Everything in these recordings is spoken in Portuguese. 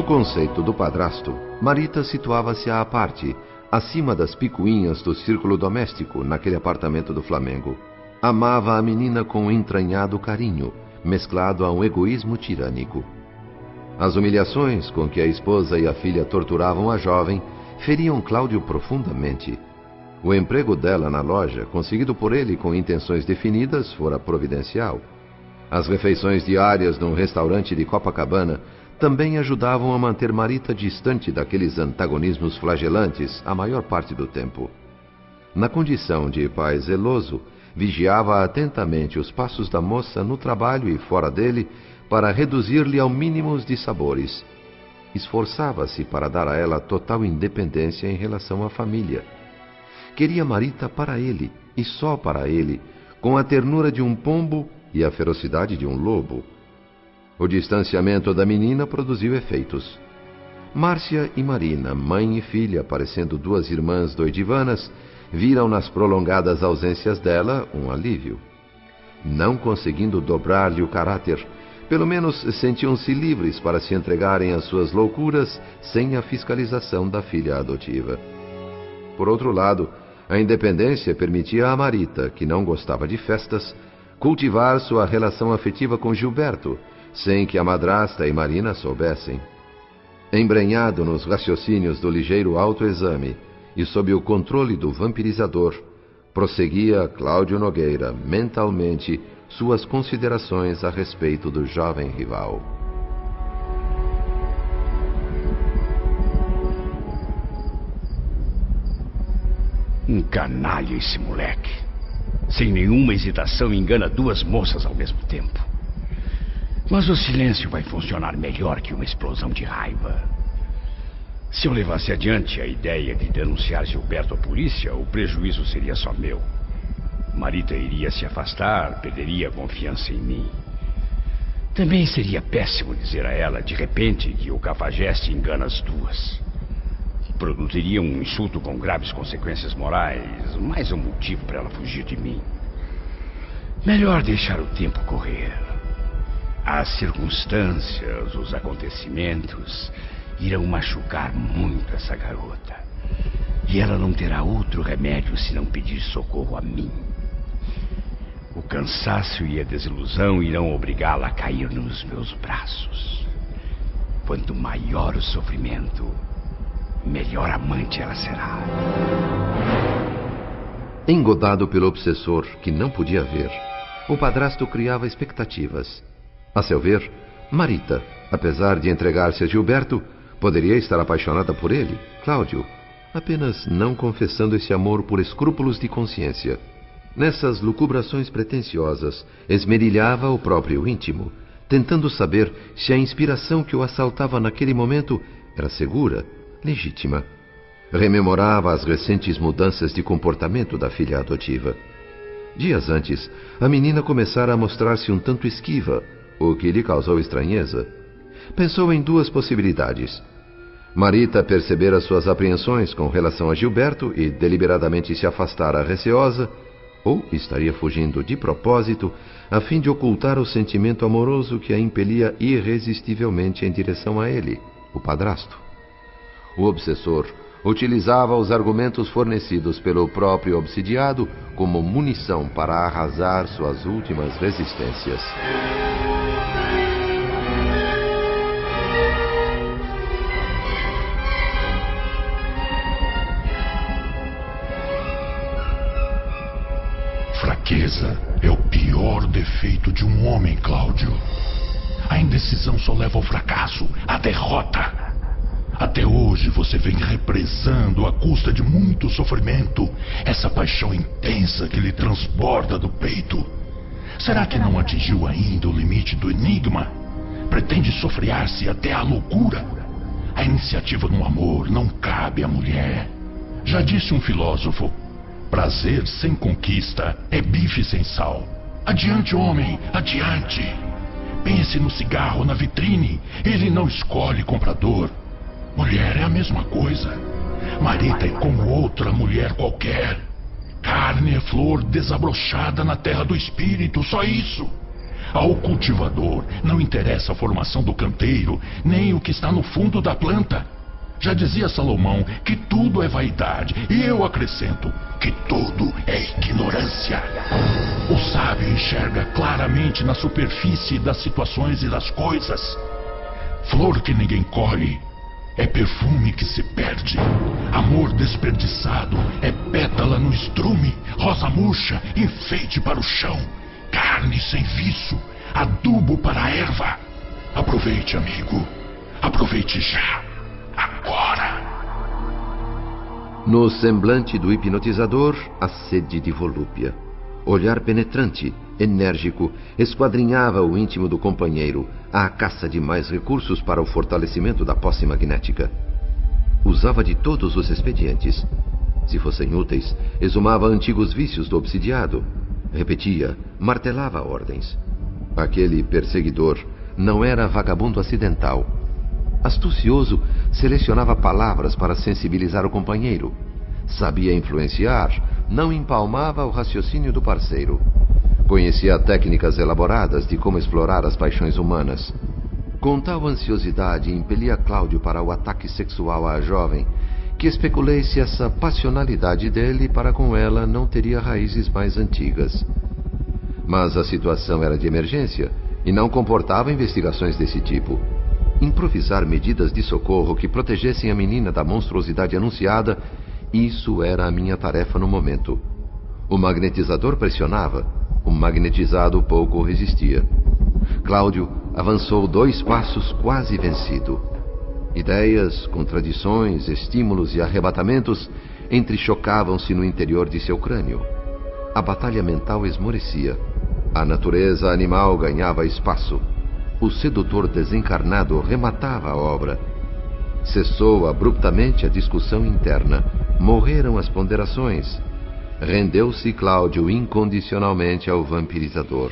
conceito do padrasto, Marita situava-se à parte, acima das picuinhas do círculo doméstico naquele apartamento do Flamengo. Amava a menina com um entranhado carinho, mesclado a um egoísmo tirânico. As humilhações com que a esposa e a filha torturavam a jovem feriam Cláudio profundamente. O emprego dela na loja, conseguido por ele com intenções definidas, fora providencial. As refeições diárias num restaurante de Copacabana também ajudavam a manter Marita distante daqueles antagonismos flagelantes a maior parte do tempo. Na condição de pai zeloso, vigiava atentamente os passos da moça no trabalho e fora dele para reduzir-lhe ao mínimo os dissabores. Esforçava-se para dar a ela total independência em relação à família. Queria Marita para ele, e só para ele, com a ternura de um pombo e a ferocidade de um lobo. O distanciamento da menina produziu efeitos. Márcia e Marina, mãe e filha, parecendo duas irmãs doidivanas, viram nas prolongadas ausências dela um alívio. Não conseguindo dobrar-lhe o caráter, pelo menos sentiam-se livres para se entregarem às suas loucuras sem a fiscalização da filha adotiva. Por outro lado, a independência permitia a Marita, que não gostava de festas, cultivar sua relação afetiva com Gilberto, sem que a madrasta e Marina soubessem. Embrenhado nos raciocínios do ligeiro autoexame e sob o controle do vampirizador, prosseguia Cláudio Nogueira, mentalmente, suas considerações a respeito do jovem rival. Um canalha esse moleque. Sem nenhuma hesitação engana duas moças ao mesmo tempo. Mas o silêncio vai funcionar melhor que uma explosão de raiva. Se eu levasse adiante a ideia de denunciar Gilberto à polícia, o prejuízo seria só meu. Marita iria se afastar, perderia a confiança em mim. Também seria péssimo dizer a ela, de repente, que o cafajeste engana as duas. Produziria um insulto com graves consequências morais, mais um motivo para ela fugir de mim. Melhor deixar o tempo correr. As circunstâncias, os acontecimentos irão machucar muito essa garota. E ela não terá outro remédio senão pedir socorro a mim. O cansaço e a desilusão irão obrigá-la a cair nos meus braços. Quanto maior o sofrimento, melhor amante ela será. Engodado pelo obsessor, que não podia ver, o padrasto criava expectativas. A seu ver, Marita, apesar de entregar-se a Gilberto, poderia estar apaixonada por ele, Cláudio, apenas não confessando esse amor por escrúpulos de consciência. Nessas lucubrações pretensiosas, esmerilhava o próprio íntimo, tentando saber se a inspiração que o assaltava naquele momento era segura, legítima. Rememorava as recentes mudanças de comportamento da filha adotiva. Dias antes, a menina começara a mostrar-se um tanto esquiva, o que lhe causou estranheza. Pensou em duas possibilidades. Marita percebera suas apreensões com relação a Gilberto e deliberadamente se afastara receosa, ou estaria fugindo de propósito a fim de ocultar o sentimento amoroso que a impelia irresistivelmente em direção a ele, o padrasto. O obsessor utilizava os argumentos fornecidos pelo próprio obsidiado como munição para arrasar suas últimas resistências. Fraqueza é o pior defeito de um homem, Cláudio. A indecisão só leva ao fracasso, à derrota. Até hoje você vem represando à custa de muito sofrimento essa paixão intensa que lhe transborda do peito. Será que não atingiu ainda o limite do enigma? Pretende sofrear-se até a loucura? A iniciativa no amor não cabe à mulher. Já disse um filósofo: prazer sem conquista é bife sem sal. Adiante, homem, adiante. Pense no cigarro na vitrine, ele não escolhe comprador. Mulher é a mesma coisa. Marita é como outra mulher qualquer. Carne é flor desabrochada na terra do espírito, só isso. Ao cultivador não interessa a formação do canteiro, nem o que está no fundo da planta. Já dizia Salomão que tudo é vaidade, e eu acrescento que tudo é ignorância. O sábio enxerga claramente na superfície das situações e das coisas. Flor que ninguém colhe é perfume que se perde. Amor desperdiçado é pétala no estrume, rosa murcha, enfeite para o chão, carne sem viço, adubo para a erva. Aproveite, amigo. Aproveite já. Agora. No semblante do hipnotizador, a sede de volúpia. Olhar penetrante, enérgico, esquadrinhava o íntimo do companheiro, à caça de mais recursos para o fortalecimento da posse magnética. Usava de todos os expedientes. Se fossem úteis, exumava antigos vícios do obsidiado. Repetia, martelava ordens. Aquele perseguidor não era vagabundo acidental. Astucioso, selecionava palavras para sensibilizar o companheiro. Sabia influenciar, não empalmava o raciocínio do parceiro. Conhecia técnicas elaboradas de como explorar as paixões humanas. Com tal ansiosidade, impelia Cláudio para o ataque sexual à jovem, que especulei se essa passionalidade dele para com ela não teria raízes mais antigas. Mas a situação era de emergência e não comportava investigações desse tipo. Improvisar medidas de socorro que protegessem a menina da monstruosidade anunciada, isso era a minha tarefa no momento. O magnetizador pressionava, o magnetizado pouco resistia. Cláudio avançou 2 passos quase vencido. Ideias, contradições, estímulos e arrebatamentos entrechocavam-se no interior de seu crânio. A batalha mental esmorecia. A natureza animal ganhava espaço. O sedutor desencarnado rematava a obra. Cessou abruptamente a discussão interna. Morreram as ponderações. Rendeu-se Cláudio incondicionalmente ao vampirizador.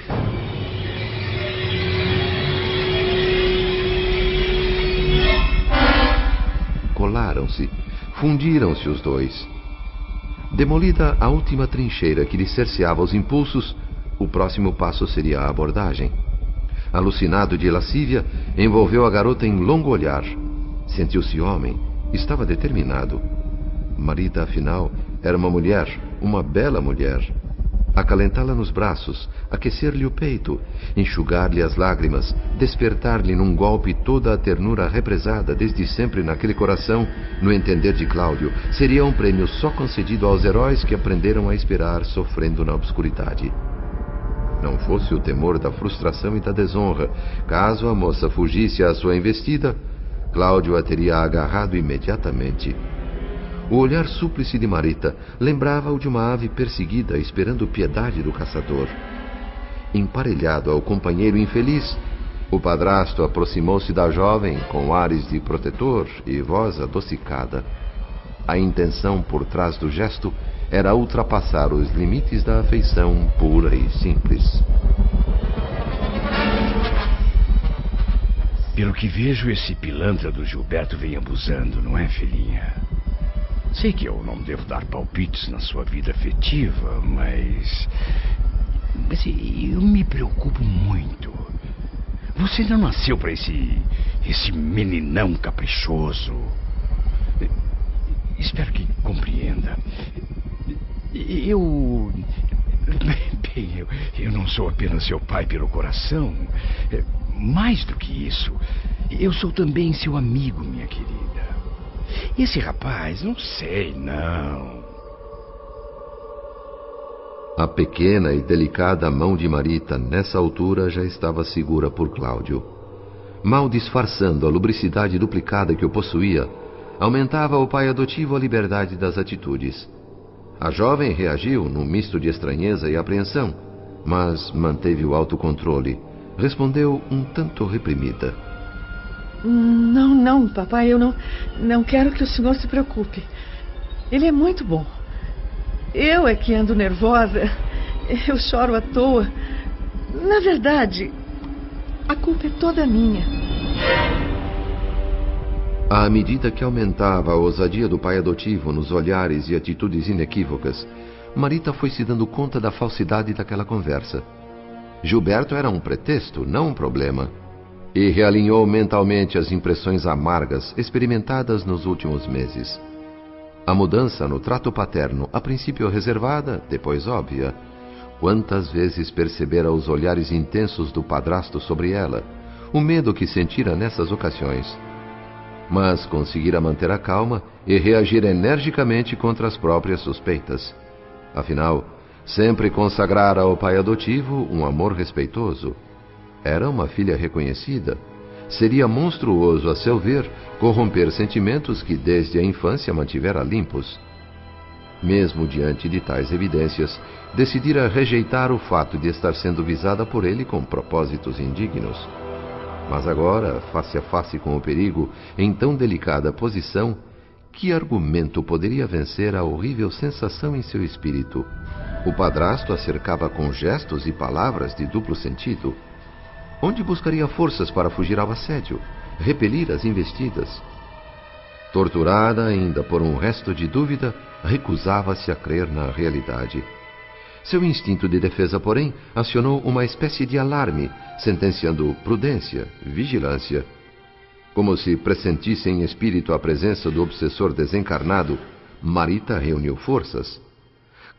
Colaram-se, fundiram-se os dois. Demolida a última trincheira que lhe cerceava os impulsos, o próximo passo seria a abordagem. Alucinado de lascívia, envolveu a garota em longo olhar. Sentiu-se homem, estava determinado. Marita, afinal, era uma mulher, uma bela mulher. Acalentá-la nos braços, aquecer-lhe o peito, enxugar-lhe as lágrimas, despertar-lhe num golpe toda a ternura represada desde sempre naquele coração, no entender de Cláudio, seria um prêmio só concedido aos heróis que aprenderam a esperar sofrendo na obscuridade. Não fosse o temor da frustração e da desonra, caso a moça fugisse à sua investida, Cláudio a teria agarrado imediatamente. O olhar súplice de Marita lembrava-o de uma ave perseguida esperando piedade do caçador. Emparelhado ao companheiro infeliz, o padrasto aproximou-se da jovem com ares de protetor e voz adocicada. A intenção por trás do gesto era ultrapassar os limites da afeição pura e simples. Pelo que vejo, esse pilantra do Gilberto vem abusando, não é, filhinha? Sei que eu não devo dar palpites na sua vida afetiva, mas eu me preocupo muito. Você não nasceu para esse meninão caprichoso. Espero que compreenda. Eu não sou apenas seu pai pelo coração. Mais do que isso, eu sou também seu amigo, minha querida. Esse rapaz, não sei, não. A pequena e delicada mão de Marita, nessa altura, já estava segura por Cláudio. Mal disfarçando a lubricidade duplicada que o possuía, aumentava ao pai adotivo a liberdade das atitudes. A jovem reagiu num misto de estranheza e apreensão, mas manteve o autocontrole. Respondeu um tanto reprimida. Não, papai, eu não quero que o senhor se preocupe. Ele é muito bom. Eu é que ando nervosa. Eu choro à toa. Na verdade, a culpa é toda minha. À medida que aumentava a ousadia do pai adotivo nos olhares e atitudes inequívocas, Marita foi se dando conta da falsidade daquela conversa. Gilberto era um pretexto, não um problema. E realinhou mentalmente as impressões amargas experimentadas nos últimos meses. A mudança no trato paterno, a princípio reservada, depois óbvia. Quantas vezes percebera os olhares intensos do padrasto sobre ela, o medo que sentira nessas ocasiões. Mas conseguira manter a calma e reagir energicamente contra as próprias suspeitas. Afinal, sempre consagrara ao pai adotivo um amor respeitoso. Era uma filha reconhecida. Seria monstruoso, a seu ver, corromper sentimentos que desde a infância mantivera limpos. Mesmo diante de tais evidências, decidira rejeitar o fato de estar sendo visada por ele com propósitos indignos. Mas agora, face a face com o perigo, em tão delicada posição, que argumento poderia vencer a horrível sensação em seu espírito? O padrasto a cercava com gestos e palavras de duplo sentido. Onde buscaria forças para fugir ao assédio, repelir as investidas? Torturada ainda por um resto de dúvida, recusava-se a crer na realidade. Seu instinto de defesa, porém, acionou uma espécie de alarme, sentenciando prudência, vigilância. Como se pressentisse em espírito a presença do obsessor desencarnado, Marita reuniu forças.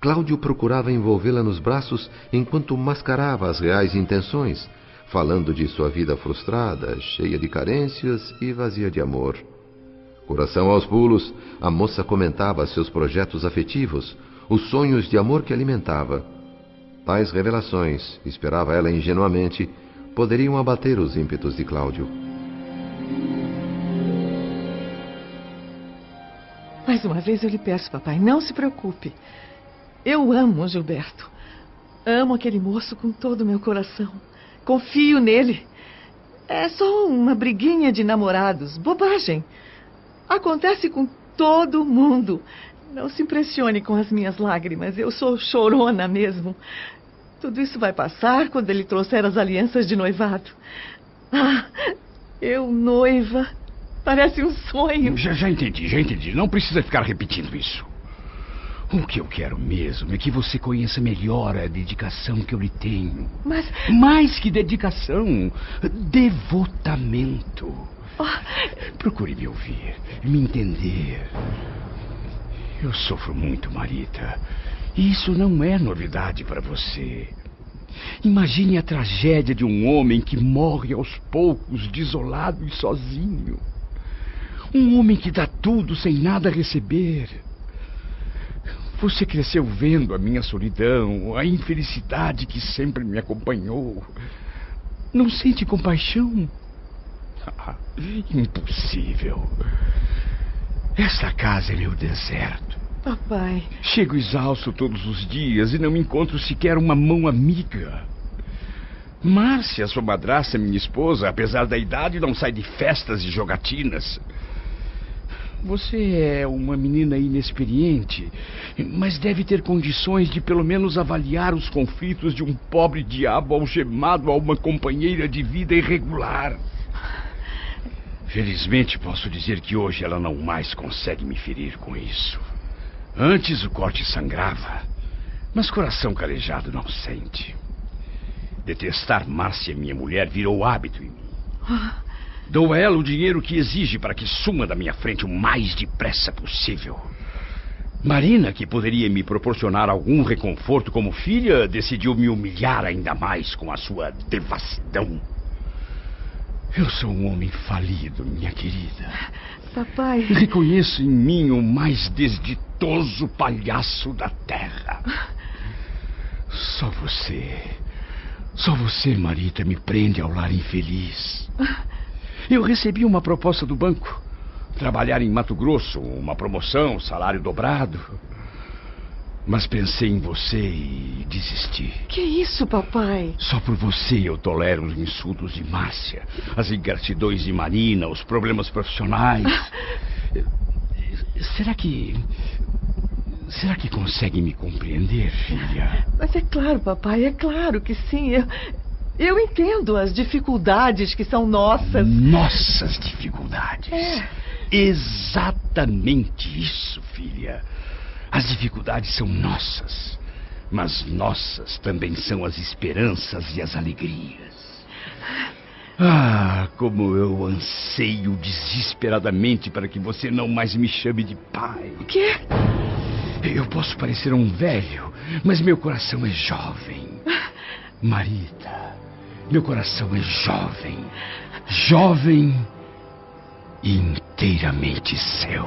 Cláudio procurava envolvê-la nos braços enquanto mascarava as reais intenções, falando de sua vida frustrada, cheia de carências e vazia de amor. Coração aos pulos, a moça comentava seus projetos afetivos, os sonhos de amor que alimentava. Tais revelações, esperava ela ingenuamente, poderiam abater os ímpetos de Cláudio. Mais uma vez eu lhe peço, papai, não se preocupe. Eu amo o Gilberto. Amo aquele moço com todo o meu coração. Confio nele. É só uma briguinha de namorados, bobagem. Acontece com todo mundo. Não se impressione com as minhas lágrimas, eu sou chorona mesmo. Tudo isso vai passar quando ele trouxer as alianças de noivado. Ah, eu noiva. Parece um sonho. Já entendi. Não precisa ficar repetindo isso. O que eu quero mesmo é que você conheça melhor a dedicação que eu lhe tenho. Mas... Mais que dedicação, devotamento. Procure me ouvir, me entender. Eu sofro muito, Marita. E isso não é novidade para você. Imagine a tragédia de um homem que morre aos poucos, desolado e sozinho. Um homem que dá tudo sem nada receber. Você cresceu vendo a minha solidão, a infelicidade que sempre me acompanhou. Não sente compaixão? Impossível. Esta casa é meu deserto. Papai... Chego exausto todos os dias e não encontro sequer uma mão amiga. Márcia, sua madrasta, minha esposa, apesar da idade, não sai de festas e jogatinas. Você é uma menina inexperiente, mas deve ter condições de pelo menos avaliar os conflitos de um pobre diabo algemado a uma companheira de vida irregular. Felizmente posso dizer que hoje ela não mais consegue me ferir com isso. Antes o corte sangrava, mas coração calejado não sente. Detestar Márcia, minha mulher, virou hábito em mim. Dou a ela o dinheiro que exige para que suma da minha frente o mais depressa possível. Marina, que poderia me proporcionar algum reconforto como filha, decidiu me humilhar ainda mais com a sua devassidão. Eu sou um homem falido, minha querida. Papai... Reconheço em mim o mais desditoso palhaço da terra. Só você, Marita, me prende ao lar infeliz. Eu recebi uma proposta do banco. Trabalhar em Mato Grosso, uma promoção, salário dobrado. Mas pensei em você e desisti. Que isso, papai? Só por você eu tolero os insultos de Márcia, as ingratidões de Marina, os problemas profissionais. Será que consegue me compreender, filha? Mas é claro, papai, é claro que sim. Eu entendo as dificuldades que são nossas. Nossas dificuldades. Exatamente isso, filha. As dificuldades são nossas. Mas nossas também são as esperanças e as alegrias. Ah, como eu anseio desesperadamente para que você não mais me chame de pai. O quê? Eu posso parecer um velho, mas meu coração é jovem. Marita, meu coração é jovem. Jovem e inteiramente seu.